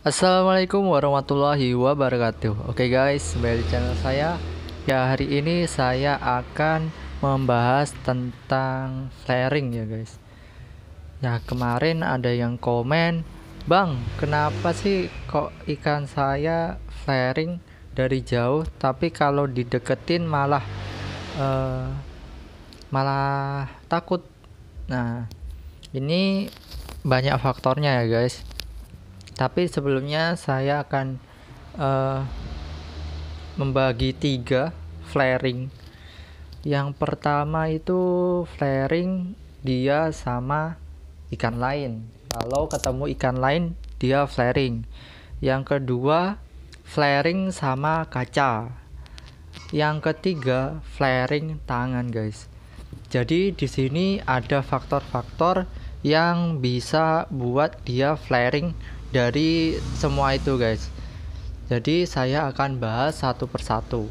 Assalamualaikum warahmatullahi wabarakatuh. Oke guys, kembali di channel saya. Ya, hari ini saya akan membahas tentang flaring ya guys. Ya, kemarin ada yang komen, "Bang, kenapa sih kok ikan saya flaring dari jauh, tapi kalau dideketin eh, malah takut?" Nah, ini banyak faktornya ya guys. Tapi sebelumnya saya akan eh, membagi 3 flaring. Yang pertama itu flaring dia sama ikan lain. Kalau ketemu ikan lain dia flaring. Yang kedua flaring sama kaca. Yang ketiga flaring tangan, guys. Jadi di sini ada faktor-faktor yang bisa buat dia flaring dari semua itu, guys. Jadi saya akan bahas satu persatu.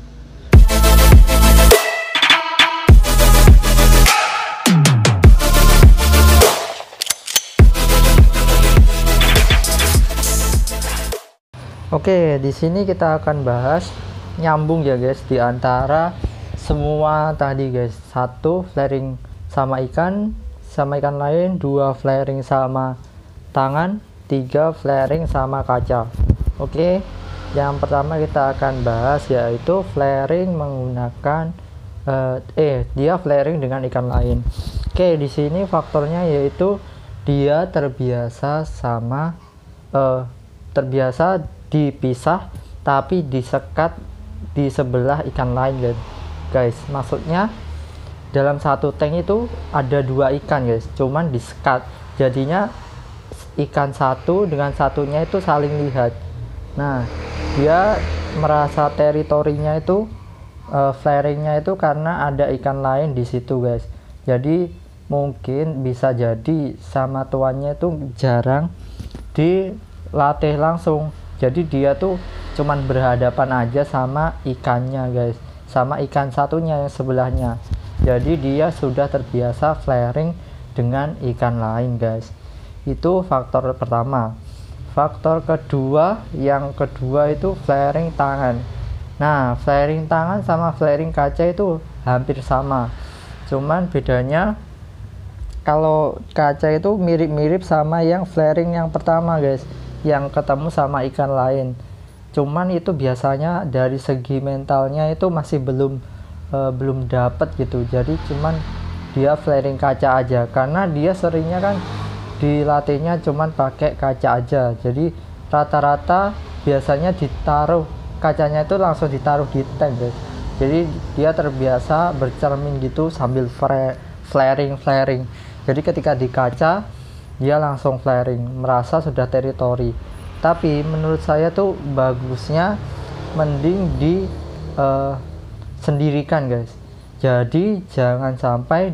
Oke, di sini kita akan bahas nyambung ya guys di antara semua tadi guys. Satu flaring sama ikan lain, dua flaring sama tangan, tiga flaring sama kaca. Oke, yang pertama kita akan bahas yaitu flaring menggunakan dia flaring dengan ikan lain. Oke, di sini faktornya yaitu dia terbiasa dipisah tapi disekat di sebelah ikan lain guys. Maksudnya dalam satu tank itu ada 2 ikan guys, cuman disekat, jadinya ikan satu dengan satunya itu saling lihat. Nah, dia merasa teritorinya itu flaringnya itu karena ada ikan lain di situ guys. Jadi mungkin bisa jadi sama tuannya itu jarang dilatih langsung, jadi dia tuh cuman berhadapan aja sama ikannya guys, sama ikan satunya yang sebelahnya. Jadi dia sudah terbiasa flaring dengan ikan lain guys. Itu faktor pertama. Faktor kedua, yang kedua itu flaring tangan. Nah, flaring tangan sama flaring kaca itu hampir sama, cuman bedanya kalau kaca itu mirip-mirip sama yang flaring yang pertama guys, yang ketemu sama ikan lain. Cuman itu biasanya dari segi mentalnya itu masih belum dapet gitu. Jadi cuman dia flaring kaca aja karena dia seringnya kan dilatihnya cuman pakai kaca aja. Jadi rata-rata biasanya ditaruh kacanya itu langsung ditaruh di tank guys. Jadi dia terbiasa bercermin gitu sambil flaring. Jadi ketika di kaca dia langsung flaring, merasa sudah teritori. Tapi menurut saya tuh bagusnya mending di sendirikan guys. Jadi jangan sampai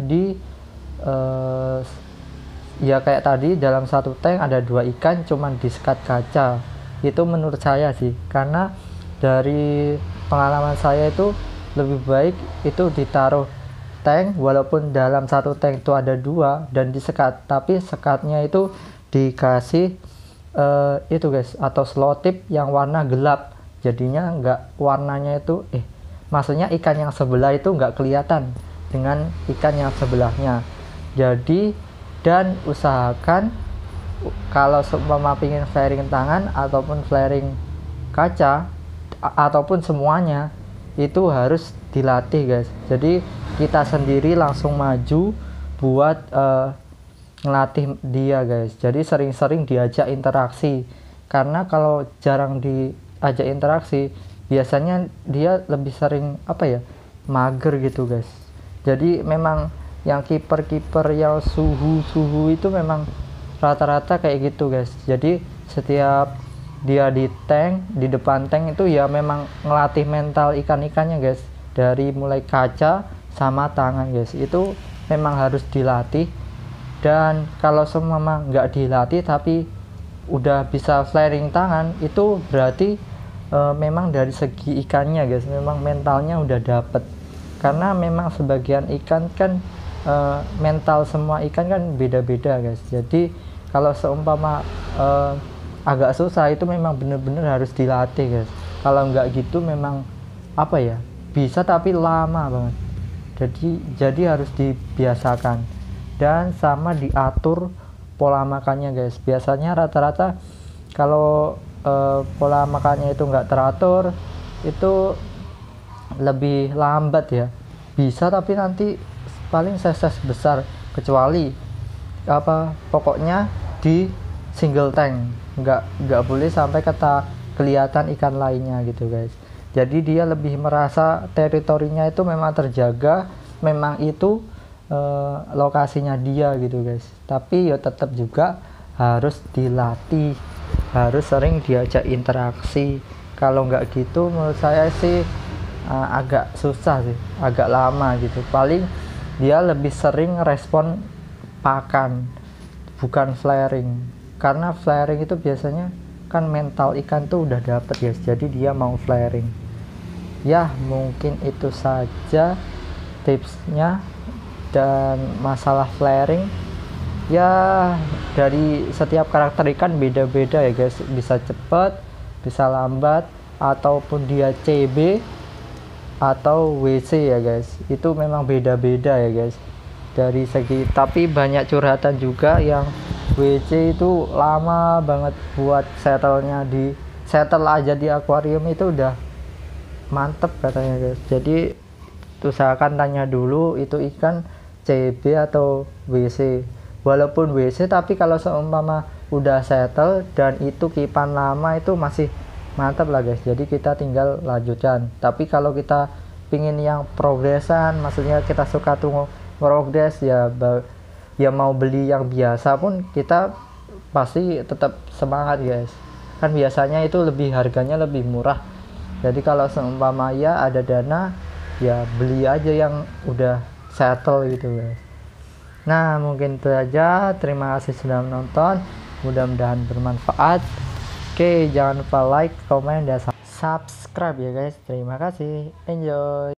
ya kayak tadi dalam satu tank ada 2 ikan cuman disekat kaca. Itu menurut saya sih, karena dari pengalaman saya itu lebih baik itu ditaruh tank, walaupun dalam satu tank itu ada 2 dan disekat, tapi sekatnya itu dikasih itu guys, atau slow tip yang warna gelap, jadinya warnanya itu maksudnya ikan yang sebelah itu nggak kelihatan dengan ikan yang sebelahnya. Jadi dan usahakan kalau seumpama pingin flaring tangan ataupun flaring kaca ataupun semuanya itu harus dilatih guys. Jadi kita sendiri langsung maju buat ngelatih dia guys. Jadi sering-sering diajak interaksi, karena kalau jarang diajak interaksi biasanya dia lebih sering mager gitu guys. Jadi memang yang kiper yang suhu itu memang rata-rata kayak gitu guys. Jadi setiap dia di depan tank itu ya memang ngelatih mental ikan-ikannya guys, dari mulai kaca sama tangan guys. Itu memang harus dilatih. Dan kalau semua nggak dilatih tapi udah bisa flaring tangan, itu berarti memang dari segi ikannya guys, memang mentalnya udah dapet. Karena memang sebagian ikan kan mental semua ikan kan beda-beda guys. Jadi kalau seumpama agak susah, itu memang bener-bener harus dilatih guys. Kalau nggak gitu memang apa ya, bisa tapi lama banget. Jadi harus dibiasakan dan sama diatur pola makannya guys. Biasanya rata-rata kalau pola makannya itu nggak teratur, itu lebih lambat ya, bisa tapi nanti paling ses besar, kecuali apa, pokoknya di single tank, nggak boleh sampai kelihatan ikan lainnya gitu guys. Jadi dia lebih merasa teritorinya itu memang terjaga, memang itu lokasinya dia gitu guys. Tapi ya tetap juga harus dilatih, harus sering diajak interaksi. Kalau nggak gitu menurut saya sih agak susah sih, agak lama gitu. Paling dia lebih sering respon pakan, bukan flaring. Karena flaring itu biasanya kan mental ikan tuh udah dapet guys, jadi dia mau flaring. Ya mungkin itu saja tipsnya. Dan masalah flaring ya, dari setiap karakter ikan beda-beda ya guys, bisa cepat, bisa lambat, ataupun dia CB atau WC ya guys, itu memang beda-beda ya guys dari segi. Tapi banyak curhatan juga yang WC itu lama banget buat settlenya, di settle aja di akuarium itu udah mantep katanya guys. Jadi usahakan tanya dulu itu ikan CB atau WC. Walaupun WC, tapi kalau seumpama udah settle dan itu kipan lama, itu masih mantap lah guys. Jadi kita tinggal lanjutkan. Tapi kalau kita pingin yang progresan, maksudnya kita suka tuh progres ya, ya mau beli yang biasa pun kita pasti tetap semangat guys. Kan biasanya itu lebih, harganya lebih murah. Jadi kalau seumpama ya ada dana, ya beli aja yang udah settle gitu guys. Nah mungkin itu aja, terima kasih sudah menonton, mudah-mudahan bermanfaat. Oke, jangan lupa like, komen, dan subscribe ya guys. Terima kasih, enjoy.